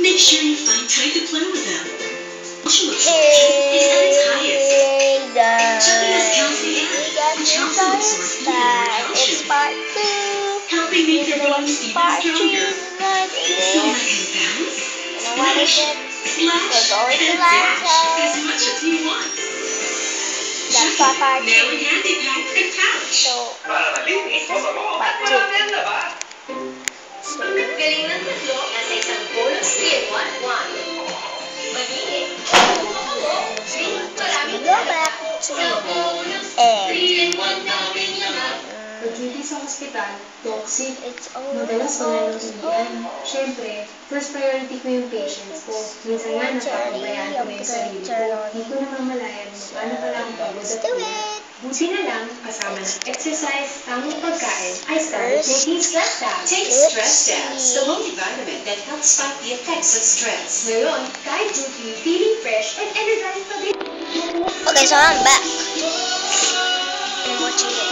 Make sure you find time to play with them. Social absorption is at its highest. Chubby is healthy and calcium absorbs even more calcium, It's part 2. helping make your bones even Part 3 stronger. tonight. So I can bounce, And what is splash, it? slash, We're going to and laugh, dash as so much as you want. that's for part Now 2. in handy pack and pouch. So, part 2. So, Galing ng tatlo nasa isang bowl of in-one one. Mainit. we go back to egg. In-one namin lahat. Pag-duty sa hospital, toxic, It's all madalas wala ng ulian. Siyempre, first priority ko yung patients ko. Minsan nga napapabayaan ko na yung sarili ko. Hindi ko namamalayan mo paano pala ang pagod at Do pagod. it! Buti na lang, kasama ng exercise, tamang pagkain, I started taking stress tabs. Take stress tabs, the multivitamin that helps fight the effects of stress. Ngayon, kahit duty, feeling fresh and energized pa din. Okay, so I'm back. I'm watching it.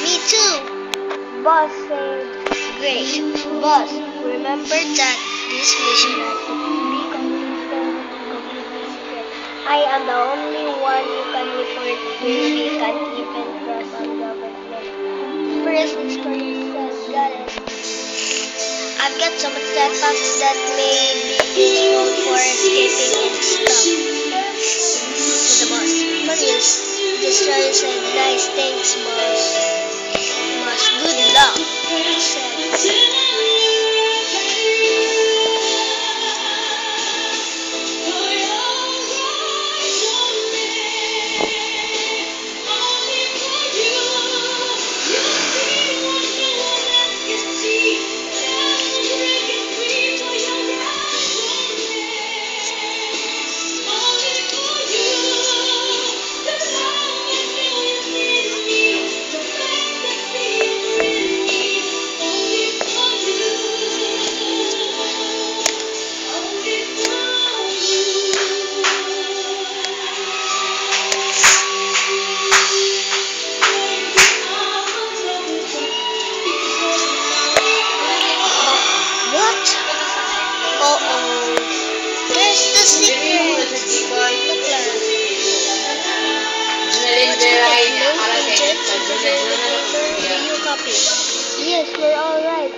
Me too. Boss said, great. Boss, remember that this mission has to be completely secret. I am the only one you can report to. You can't even trust on government. Presence for yourself. Got it. I've got some artifacts that may be useful for escaping and stuff. To the boss. Marius, destroy said, nice, thanks, boss. Good luck, he said. Yes, we're alright.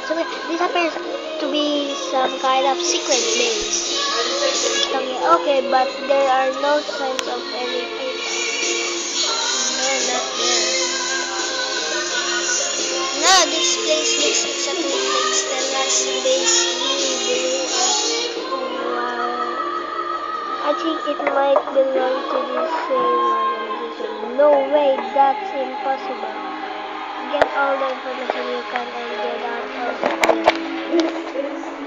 So this appears to be some kind of secret base. Okay, but there are no signs of any people. No, not there. No, this place looks exactly like the last base we blew up. Wow. I think it might belong to this same organization. No way, that's impossible. Get all the information you can and get out of here.